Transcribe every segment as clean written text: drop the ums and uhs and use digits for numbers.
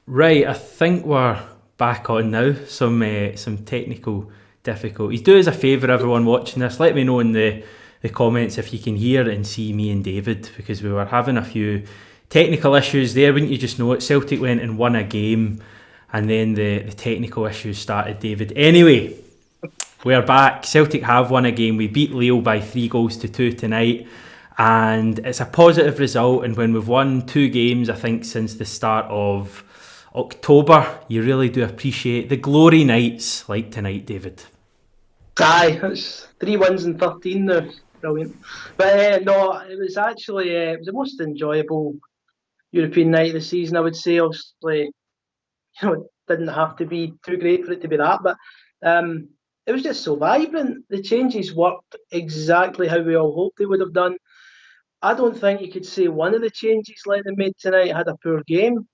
Right, I think we're back on now. Some technical difficulties. Do us a favour, everyone watching this. Let me know in the comments if you can hear and see me and David, because we were having a few technical issues there. Wouldn't you just know it? Celtic went and won a game, and then the technical issues started, David. Anyway, we're back. Celtic have won a game. We beat Lille by 3 goals to 2 tonight. And it's a positive result. And when we've won 2 games, I think, since the start of October, you really do appreciate the glory nights like tonight, David. Aye, it's 3 wins and 13 now. Brilliant. But no, it was actually it was the most enjoyable European night of the season, I would say. Obviously, it didn't have to be too great for it to be that, but it was just so vibrant. The changes worked exactly how we all hoped they would have done. I don't think you could say one of the changes like they made tonight had a poor game.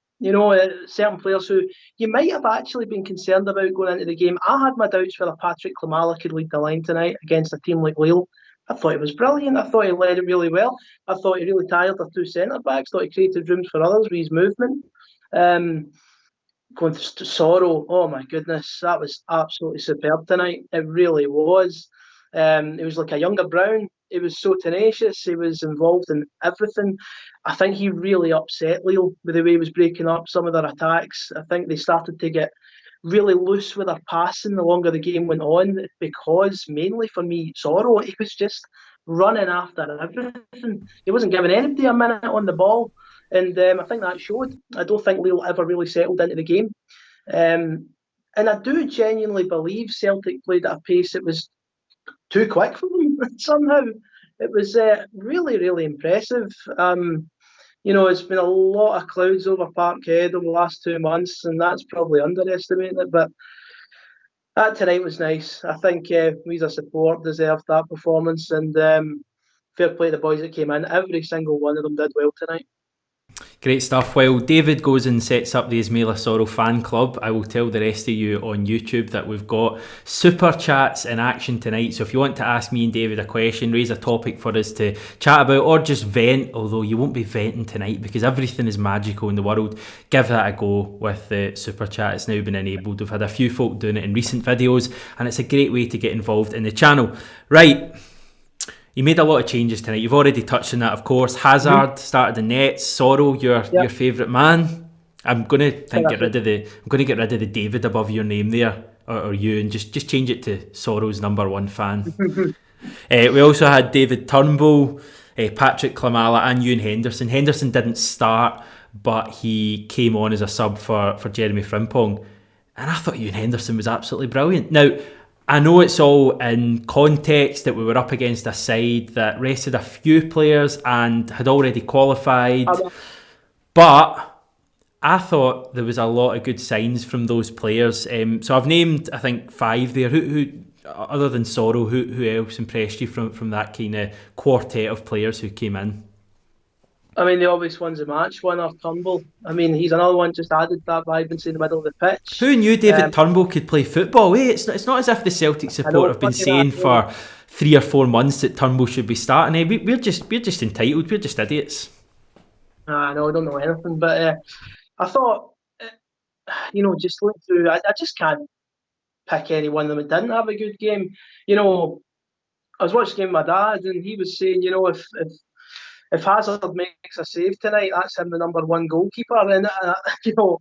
Certain players who you might have actually been concerned about going into the game. I had my doubts whether Patrick Klimala could lead the line tonight against a team like Lille. I thought he was brilliant. I thought he led it really well. I thought he really tired our two centre backs. Thought he created rooms for others with his movement. Um, Going to Sorrow, oh my goodness, that was absolutely superb tonight. It really was. It was like a younger Brown. He was so tenacious. He was involved in everything. I think he really upset Lille with the way he was breaking up some of their attacks. I think they started to get really loose with their passing the longer the game went on, because mainly for me, Sorrow, he was just running after everything. He wasn't giving anybody a minute on the ball. And I think that showed. I don't think Lille ever really settled into the game. Um, and I do genuinely believe Celtic played at a pace that was too quick for them somehow. It was really, really impressive. It's been a lot of clouds over Parkhead over the last 2 months, and that's probably underestimating it. But that tonight was nice. I think we as a support deserved that performance, and fair play to the boys that came in. Every single one of them did well tonight. Great stuff. While David goes and sets up the Ismaila Sorrow fan club, I will tell the rest of you on YouTube that we've got super chats in action tonight. So if you want to ask me and David a question, raise a topic for us to chat about, or just vent, although you won't be venting tonight because everything is magical in the world, give that a go with the super chat. It's now been enabled. We've had a few folk doing it in recent videos, and it's a great way to get involved in the channel. Right. He made a lot of changes tonight. You've already touched on that, of course. Hazard started the nets. Sorrow, your Yep. favourite man. I'm gonna think get rid Perfect. of the. I'm gonna get rid of the David above your name there, or you, and just change it to Sorrow's number one fan. We also had David Turnbull, Patrick Klimala, and Ewan Henderson. Henderson didn't start, but he came on as a sub for Jeremy Frimpong, and I thought Ewan Henderson was absolutely brilliant. Now, I know it's all in context that we were up against a side that rested a few players and had already qualified, Um, but I thought there was a lot of good signs from those players. So I've named, I think, five there. Who other than Sorrow, who else impressed you from that kind of quartet of players who came in? I mean, the obvious one's a match winner, Turnbull. I mean, he's another one just added that vibrancy in the middle of the pitch. Who knew David Um, Turnbull could play football? It's not as if the Celtic I support know, have been funny that. saying for 3 or 4 months that Turnbull should be starting. We're just entitled. We're just idiots. I know, I don't know anything, but I thought, just looking through, I just can't pick any one of them that didn't have a good game. You know, I was watching the game with my dad, and he was saying, if Hazard makes a save tonight, that's him the number one goalkeeper. And you know,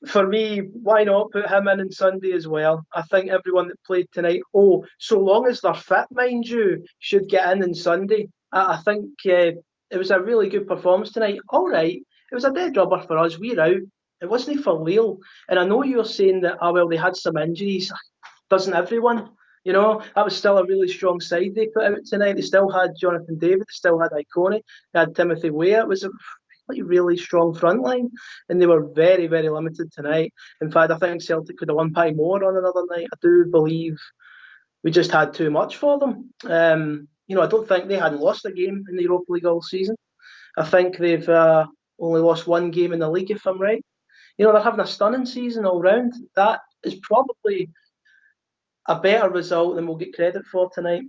for me, why not put him in on Sunday as well? I think everyone that played tonight, so long as they're fit, mind you, should get in on Sunday. I think it was a really good performance tonight. All right, it was a dead rubber for us. We're out. It wasn't for Lille. And I know you're saying that, well, they had some injuries. Doesn't everyone? That was still a really strong side they put out tonight. They still had Jonathan David, they still had Iconi, they had Timothy Weah. It was a really strong front line, and they were very, very limited tonight. In fact, I think Celtic could have won by more on another night. I do believe we just had too much for them. I don't think they hadn't lost a game in the Europa League all season. I think they've only lost one game in the league, if I'm right. They're having a stunning season all round. That is probably a better result than we'll get credit for tonight.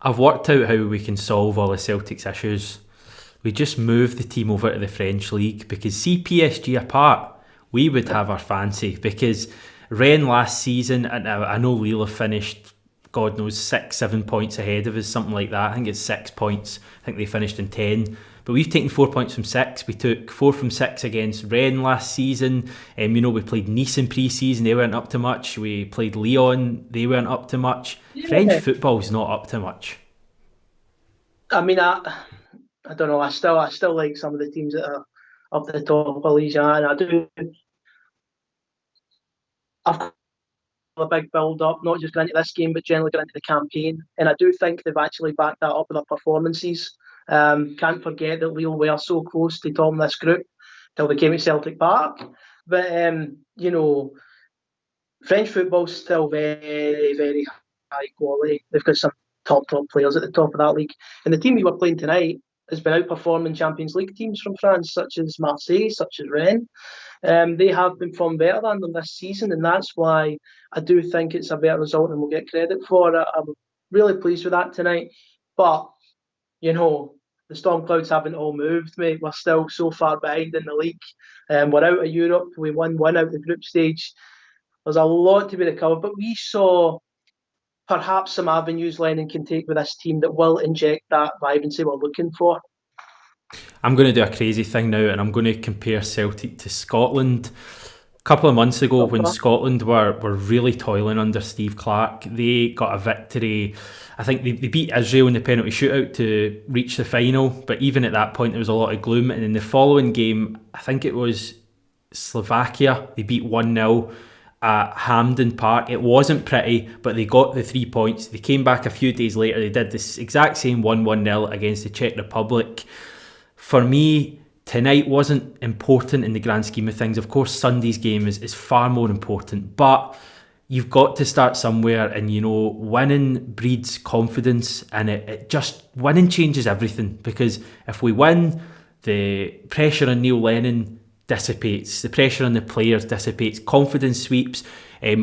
I've worked out how we can solve all the Celtic's issues. we just move the team over to the French league, because see PSG apart, we would have our fancy, because Rennes last season, and I know Lille have finished, God knows, 6-7 points ahead of us, something like that. I think it's 6 points. I think they finished in 10. But we've taken 4 points from 6. We took 4 from 6 against Rennes last season. We played Nice in pre-season. They weren't up to much. We played Lyon. They weren't up to much. Yeah. French football's not up to much. I mean, I don't know. I still like some of the teams that are up the top of Ligue 1, and I do. I've got a big build-up, not just going into this game, but generally going into the campaign. And I do think they've actually backed that up with their performances. Can't forget that Lille were so close to topping this group till they came to Celtic Park. But, French football's still very, very high quality. They've got some top players at the top of that league. And the team we were playing tonight has been outperforming Champions League teams from France, such as Marseille, such as Rennes. They have been performed better than them this season, and that's why I do think it's a better result than we'll get credit for. I'm really pleased with that tonight. But, the storm clouds haven't all moved, mate. We're still so far behind in the league. We're out of Europe. We won one out of the group stage. There's a lot to be recovered, but we saw perhaps some avenues Lennon can take with this team that will inject that vibrancy we're looking for. I'm going to do a crazy thing now, and I'm going to compare Celtic to Scotland. A couple of months ago, when Scotland were really toiling under Steve Clarke, they got a victory. I think they beat Israel in the penalty shootout to reach the final, but even at that point there was a lot of gloom. And in the following game, I think it was Slovakia, they beat 1-0 at Hampden Park. It wasn't pretty, but they got the 3 points. They came back a few days later, they did this exact same 1-0 against the Czech Republic. For me, tonight wasn't important in the grand scheme of things. Of course, Sunday's game is far more important, but you've got to start somewhere, and winning breeds confidence, and it just, winning changes everything, because if we win, the pressure on Neil Lennon dissipates, the pressure on the players dissipates, confidence sweeps.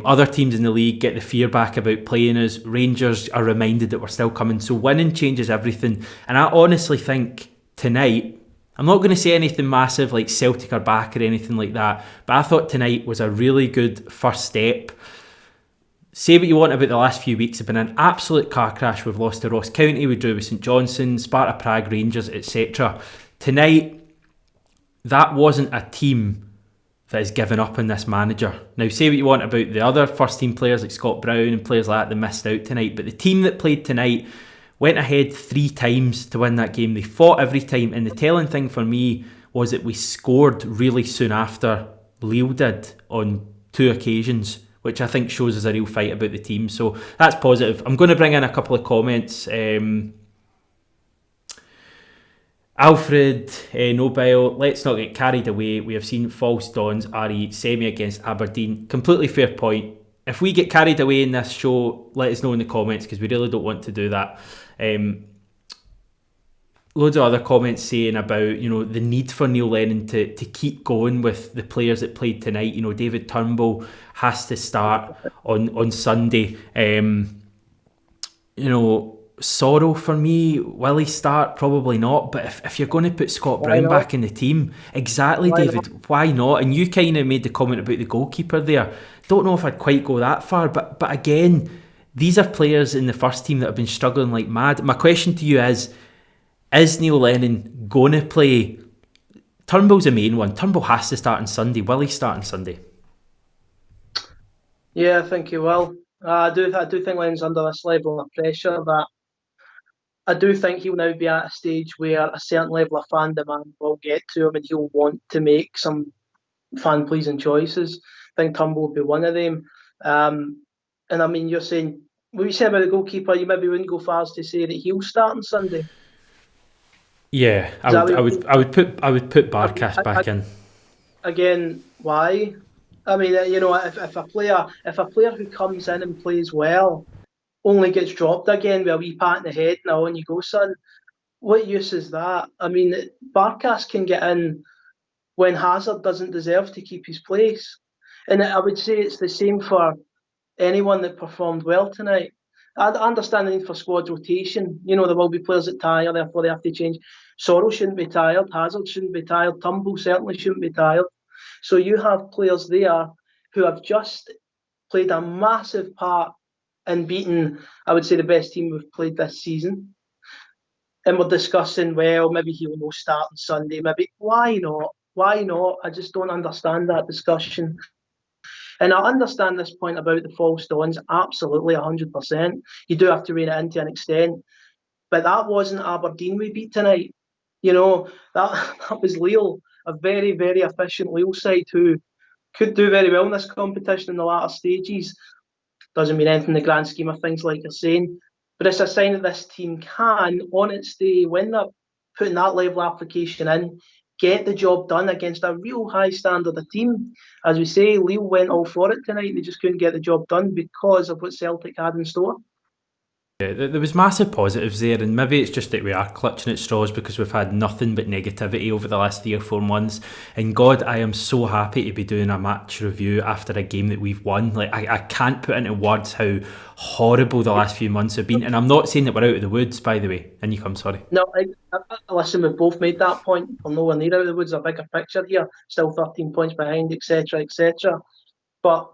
Other teams in the league get the fear back about playing us. Rangers are reminded that we're still coming. So winning changes everything, and I honestly think tonight, I'm not going to say anything massive like Celtic are back or anything like that, but I thought tonight was a really good first step. Say what you want about the last few weeks, have been an absolute car crash. We've lost to Ross County, we drew with St Johnstone, Sparta Prague, Rangers, etc. Tonight, that wasn't a team that has given up on this manager. Now, say what you want about the other first team players like Scott Brown and players like that missed out tonight, but the team that played tonight went ahead 3 times to win that game. They fought every time, and the telling thing for me was that we scored really soon after Lille did on 2 occasions, which I think shows us a real fight about the team. So that's positive. I'm going to bring in a couple of comments. Alfred Nobile, let's not get carried away. We have seen false dawns, RE, semi against Aberdeen. Completely fair point. If we get carried away in this show, let us know in the comments, because we really don't want to do that. Loads of other comments saying about the need for Neil Lennon to keep going with the players that played tonight. David Turnbull has to start on Sunday. Sorrow for me, will he start? Probably not, but if you're going to put Scott Brown back in the team, exactly, why David, not? Why not? And you kind of made the comment about the goalkeeper there. Don't know if I'd quite go that far, but again, these are players in the first team that have been struggling like mad. My question to you is Neil Lennon going to play? Turnbull's the main one. Turnbull has to start on Sunday. Will he start on Sunday? Yeah, I think he will. I do think Lennon's under this level of pressure that I do think he'll now be at a stage where a certain level of fan demand will get to him, and he'll want to make some fan-pleasing choices. I think Turnbull will be one of them. And I mean, you're saying, what you say about the goalkeeper, you maybe wouldn't go far as to say that he'll start on Sunday. Yeah, I would put Barkas back in. Again, why? I mean, if a player who comes in and plays well only gets dropped again with a wee pat in the head, now on you go, son. What use is that? I mean, Barkas can get in when Hazard doesn't deserve to keep his place. And I would say it's the same for anyone that performed well tonight. I understand the need for squad rotation. There will be players that tire, therefore they have to change. Sorrow shouldn't be tired. Hazard shouldn't be tired. Turnbull certainly shouldn't be tired. So you have players there who have just played a massive part in beating, I would say, the best team we've played this season. And we're discussing, well, maybe he'll no start on Sunday. Maybe why not? Why not? I just don't understand that discussion. And I understand this point about the false dawns, absolutely 100%. You do have to rein it in to an extent. But that wasn't Aberdeen we beat tonight. That was Lille, a very, very efficient Lille side who could do very well in this competition in the latter stages. Doesn't mean anything in the grand scheme of things, like you're saying. But it's a sign that this team can, on its day, when they're putting that level of application in, get the job done against a real high standard of team. As we say, Lille went all for it tonight. They just couldn't get the job done because of what Celtic had in store. Yeah, there was massive positives there, and maybe it's just that we are clutching at straws because we've had nothing but negativity over the last 3 or 4 months. And God, I am so happy to be doing a match review after a game that we've won. Like I can't put into words how horrible the last few months have been. And I'm not saying that we're out of the woods, by the way. And you come, sorry. No, listen, we've both made that point. We're nowhere near out of the woods. A bigger picture here, still 13 points behind, etc., etc. But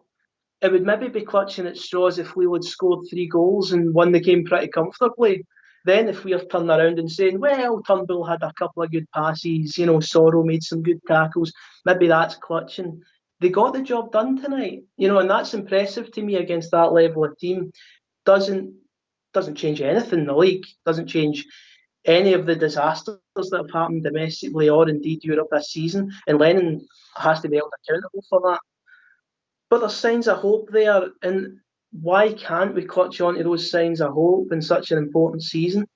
it would maybe be clutching at straws if we had scored 3 goals and won the game pretty comfortably. Then if we are turning around and saying, well, Turnbull had a couple of good passes, Sorrow made some good tackles, maybe that's clutching. They got the job done tonight, and that's impressive to me against that level of team. Doesn't change anything in the league, doesn't change any of the disasters that have happened domestically or indeed Europe this season, and Lennon has to be held accountable for that. But there's signs of hope there, and why can't we clutch onto those signs of hope in such an important season?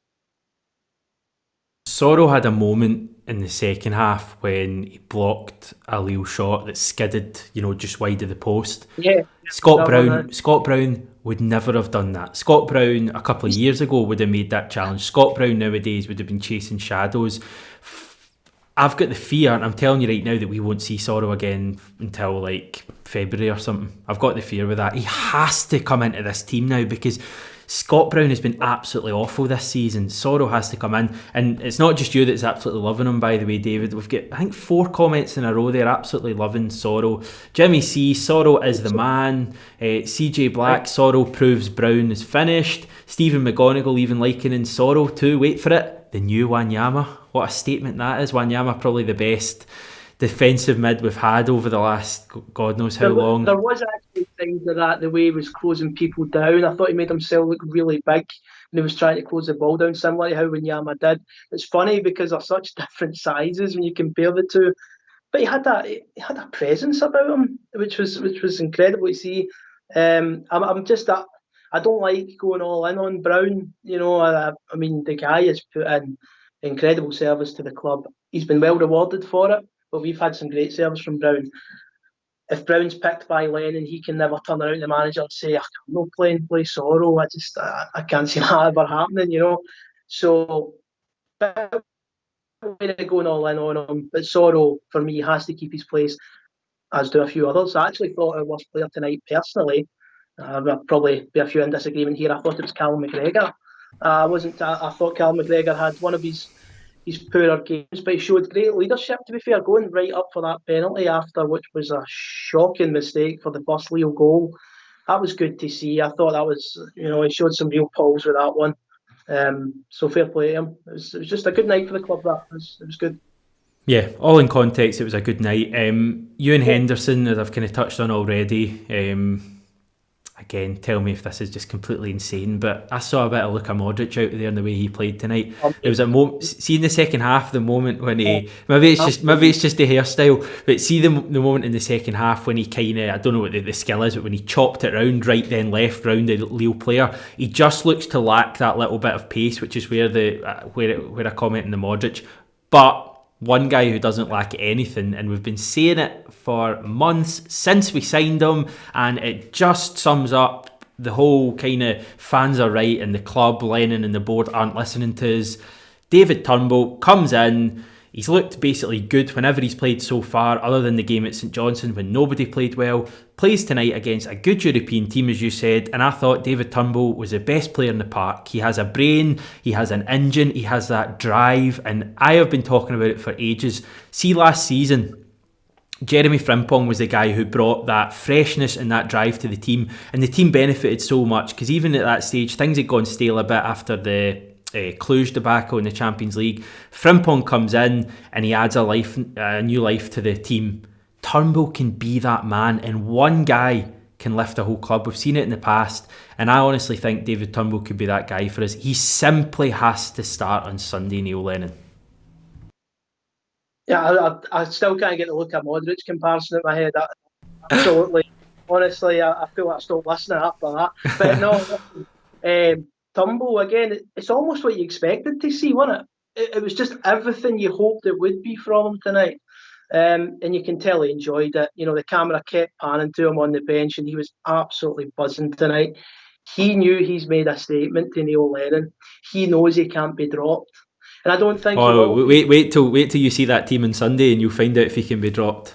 Sorrow had a moment in the second half when he blocked a Lille shot that skidded, just wide of the post. Yeah. Scott Brown would never have done that. Scott Brown a couple of years ago would have made that challenge. Scott Brown nowadays would have been chasing shadows. I've got the fear, and I'm telling you right now, that we won't see Sorrow again until like February or something. I've got the fear with that. He has to come into this team now because Scott Brown has been absolutely awful this season. Sorrow has to come in, and it's not just you that's absolutely loving him, by the way, David. We've got, I think, 4 comments in a row there absolutely loving Sorrow. Jimmy C, Sorrow is the man. CJ Black, Sorrow proves Brown is finished. Stephen McGonigal even likening Sorrow too. Wait for it, the new Wanyama. What a statement that is. Wanyama probably the best defensive mid we've had over the last God knows how long. There was actually signs of that, the way he was closing people down. I thought he made himself look really big when he was trying to close the ball down, similar to how Wanyama did. It's funny because they're such different sizes when you compare the two. But he had a presence about him, which was incredible to see. I don't like going all in on Brown. I mean, the guy has put in incredible service to the club. He's been well rewarded for it, but we've had some great service from Brown. If Brown's picked by Lennon, he can never turn around to the manager and say, I'm not play Sorrow. I can't see that ever happening, So, going all in on him, but Sorrow, for me, has to keep his place, as do a few others. I actually thought our worst player tonight, personally, there'll probably be a few in disagreement here, I thought it was Callum McGregor. I thought Callum McGregor had one of his poorer games, but he showed great leadership, to be fair, going right up for that penalty after, which was a shocking mistake for the first Lille goal. That was good to see. I thought that was, he showed some real pulse with that one. So fair play to him. It was just a good night for the club. It was good. Yeah, all in context, it was a good night. Ewan Henderson, as I've kind of touched on already, again, tell me if this is just completely insane, but I saw a bit of Luka Modric out there in the way he played tonight. There was a moment, see in the second half, the moment when he, maybe it's just the hairstyle, but see the moment in the second half when he kind of, I don't know what the skill is, but when he chopped it round, right then left round the Lille player, he just looks to lack that little bit of pace, which is where I comment in the Modric. But one guy who doesn't lack anything, and we've been saying it for months since we signed him, and it just sums up the whole kind of fans are right and the club, Lennon and the board aren't listening to us. David Turnbull comes in, He's looked basically good whenever he's played so far, other than the game at St Johnstone when nobody played well. Plays tonight against a good European team, as you said, and I thought David Turnbull was the best player in the park. He has a brain, he has an engine, he has that drive, and I have been talking about it for ages. See, last season, Jeremy Frimpong was the guy who brought that freshness and that drive to the team, and the team benefited so much because even at that stage, things had gone stale a bit after the Cluj debacle in the Champions League. Frimpong comes in and he adds a new life to the team. Turnbull can be that man, and one guy can lift a whole club. We've seen it in the past, and I honestly think David Turnbull could be that guy for us. He simply has to start on Sunday, Neil Lennon. Yeah, I still can't get the Luka Modric comparison in my head. Absolutely. Honestly, I feel like I stopped listening after that. But no, Turnbull, again, it's almost what you expected to see, wasn't it? It was just everything you hoped it would be from him tonight. And you can tell he enjoyed it. You know, the camera kept panning to him on the bench and he was absolutely buzzing tonight. He knew he's made a statement to Neil Lennon. He knows he can't be dropped. And I don't think he will. Wait till you see that team on Sunday and you'll find out if he can be dropped.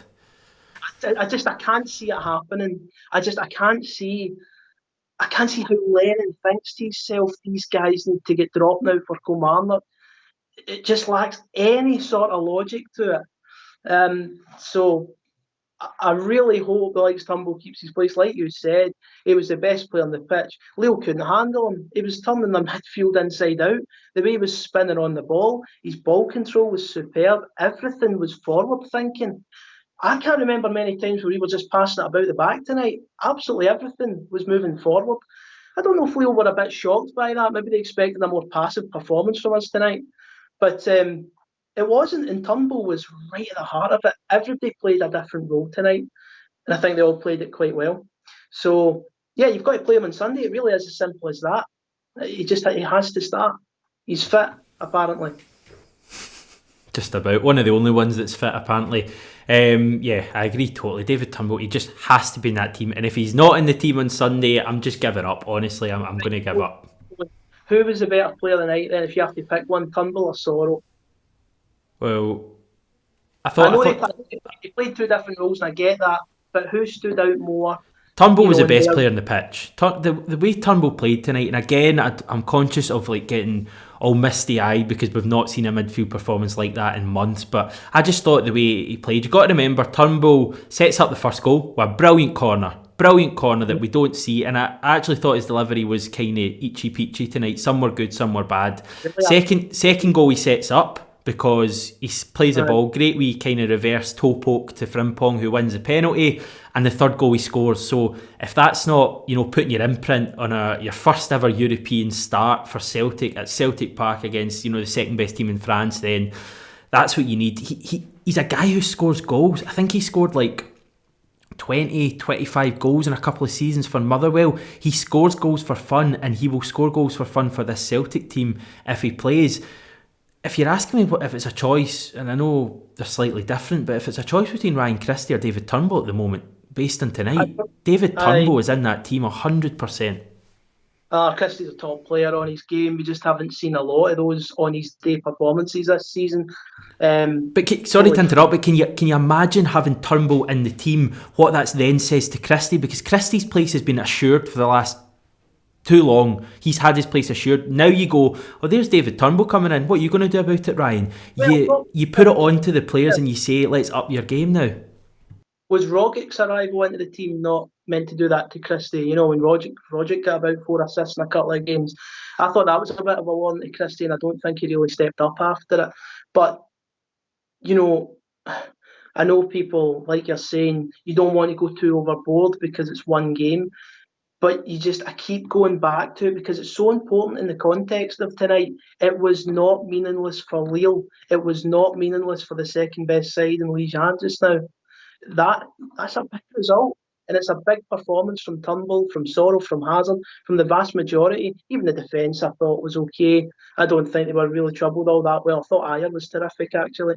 I can't see it happening. I can't see how Lennon thinks to himself, these guys need to get dropped now for Kilmarnock. It just lacks any sort of logic to it. So I really hope the likes Turnbull keeps his place. Like you said, he was the best player on the pitch. Lille couldn't handle him. He was turning the midfield inside out. The way he was spinning on the ball, his ball control was superb. Everything was forward thinking. I can't remember many times where he was just passing it about the back tonight. Absolutely everything was moving forward. I don't know if Lille were a bit shocked by that. Maybe they expected a more passive performance from us tonight. But it wasn't, and Turnbull was right at the heart of it. Everybody played a different role tonight, and I think they all played it quite well. So, yeah, you've got to play him on Sunday. It really is as simple as that. He has to start. He's fit, apparently. Just about. One of the only ones that's fit, apparently. Yeah, I agree totally. David Turnbull, he just has to be in that team. And if he's not in the team on Sunday, I'm just giving up. Honestly, I'm going to give up. Who was the better player tonight then, if you have to pick one, Turnbull or Sorrow? Well, they played two different roles, and I get that. But who stood out more? Turnbull was the best player on the pitch. The way Turnbull played tonight, and again, I'm conscious of like getting all misty-eyed because we've not seen a midfield performance like that in months, but I just thought the way he played, you've got to remember, Turnbull sets up the first goal with a brilliant corner that we don't see, and I actually thought his delivery was kind of itchy-peachy tonight. Some were good, some were bad. Second goal he sets up, because he plays the ball, great wee kind of reverse toe poke to Frimpong who wins the penalty, and the third goal he scores. So if that's not, putting your imprint on your first ever European start for Celtic at Celtic Park against, the second best team in France, then that's what you need. He's a guy who scores goals. I think he scored like 20, 25 goals in a couple of seasons for Motherwell. He scores goals for fun, and he will score goals for fun for this Celtic team if he plays. If you're asking me if it's a choice, and I know they're slightly different, but if it's a choice between Ryan Christie or David Turnbull at the moment, based on tonight, David Turnbull is in that team 100%. Christie's a top player on his game. We just haven't seen a lot of those on his day performances this season. Sorry to interrupt, but can you imagine having Turnbull in the team, what that then says to Christie? Because Christie's place has been assured for the last too long. He's had his place assured. Now you go, there's David Turnbull coming in. What are you going to do about it, Ryan? You put it on to the players and you say, let's up your game now. Was Rogic's arrival into the team not meant to do that to Christie? When Rogic got about 4 assists in a couple of games, I thought that was a bit of a warning to Christie, and I don't think he really stepped up after it. But, I know people, like you're saying, you don't want to go too overboard because it's one game. But I keep going back to it because it's so important in the context of tonight. It was not meaningless for Lille. It was not meaningless for the second best side in Ligue 1 just now. That's a big result. And it's a big performance from Turnbull, from Sorrell, from Hazard, from the vast majority. Even the defence I thought was okay. I don't think they were really troubled all that well. I thought Ayer was terrific, actually.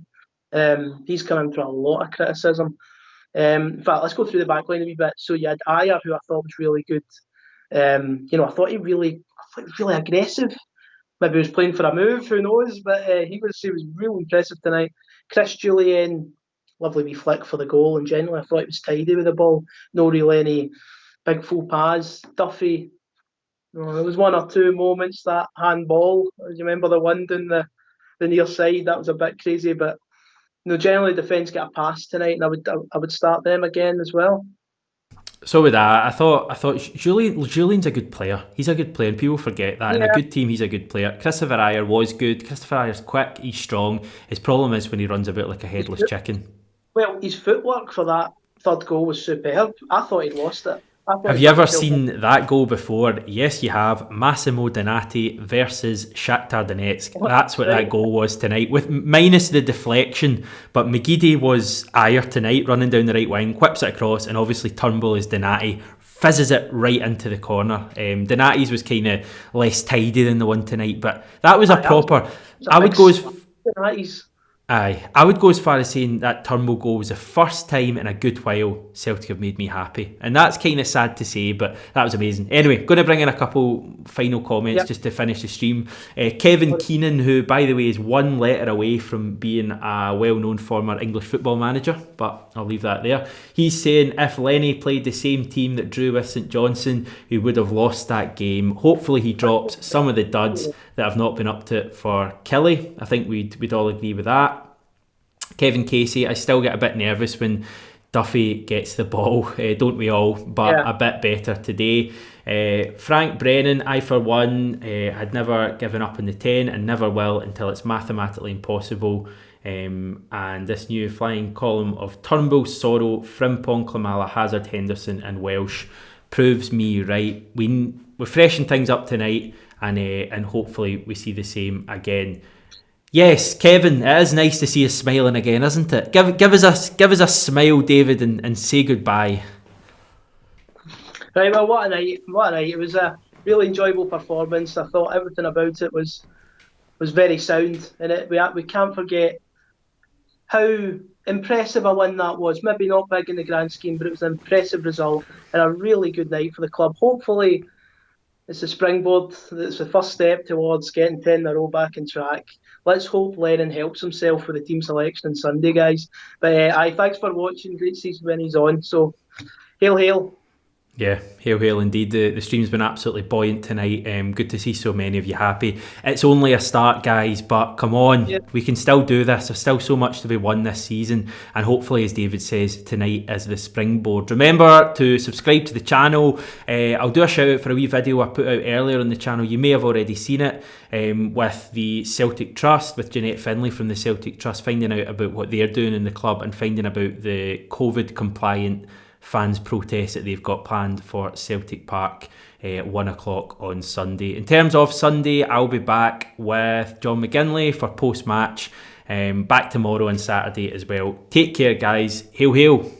He's come into a lot of criticism. In fact, let's go through the back line a wee bit. So you had Ayer, who I thought was really good. I thought he really aggressive. maybe he was playing for a move, who knows? But he was real impressive tonight. Chris Julian, lovely wee flick for the goal, and generally I thought he was tidy with the ball. No really any big faux pas. Duffy, there was one or two moments, that handball. Do you remember the one down the near side? That was a bit crazy, but generally defence get a pass tonight, and I would start them again as well. So with that, I thought Julian's a good player. He's a good player, and people forget that. In a good team, he's a good player. Christopher Ayer was good. Christopher Ayer's quick, he's strong. His problem is when he runs about like a headless chicken. Well, his footwork for that third goal was superb. I thought he'd lost it. Have you ever seen that goal before? Yes, you have. Massimo Donati versus Shakhtar Donetsk. That's what that goal was tonight, with minus the deflection. But McGeady was Ayer tonight, running down the right wing, whips it across, and obviously Turnbull is Donati, fizzes it right into the corner. Donati's was kind of less tidy than the one tonight, but that was a proper. I would go as Donati's. I would go as far as saying that Turnbull goal was the first time in a good while Celtic have made me happy, and that's kind of sad to say, but that was amazing. Anyway, going to bring in a couple final comments just to finish the stream. Kevin Keenan, who by the way is one letter away from being a well-known former English football manager, but I'll leave that there. He's saying if Lenny played the same team that drew with St Johnstone, he would have lost that game. Hopefully he drops some of the duds that have not been up to it for Kelly. I think we'd all agree with that. Kevin Casey, I still get a bit nervous when Duffy gets the ball, don't we all? But a bit better today. Frank Brennan, I for one had never given up on the 10 and never will until it's mathematically impossible. And this new flying column of Turnbull, Sorrow, Frimpong, Klamala, Hazard, Henderson and Welsh proves me right. We're freshening things up tonight, and hopefully we see the same again. Yes, Kevin, it is nice to see us smiling again, isn't it? Give us a smile, David, and say goodbye. Right, well, what a night! It was a really enjoyable performance. I thought everything about it was very sound, and we can't forget how impressive a win that was. Maybe not big in the grand scheme, but it was an impressive result and a really good night for the club. Hopefully, it's a springboard. It's the first step towards getting 10 in a row back on track. Let's hope Lennon helps himself with the team selection on Sunday, guys. But thanks for watching. Great to see when he's on. So, hail, hail. Yeah, hail, hail indeed. The stream's been absolutely buoyant tonight. Good to see so many of you happy. It's only a start, guys, but come on, we can still do this. There's still so much to be won this season, and hopefully, as David says, tonight is the springboard. Remember to subscribe to the channel. I'll do a shout out for a wee video I put out earlier on the channel. You may have already seen it, with the Celtic Trust, with Jeanette Finlay from the Celtic Trust, finding out about what they're doing in the club and finding about the COVID compliant fans protest that they've got planned for Celtic Park at 1 o'clock on Sunday. In terms of Sunday, I'll be back with John McGinley for post-match, back tomorrow and Saturday as well. Take care, guys. Hail, hail.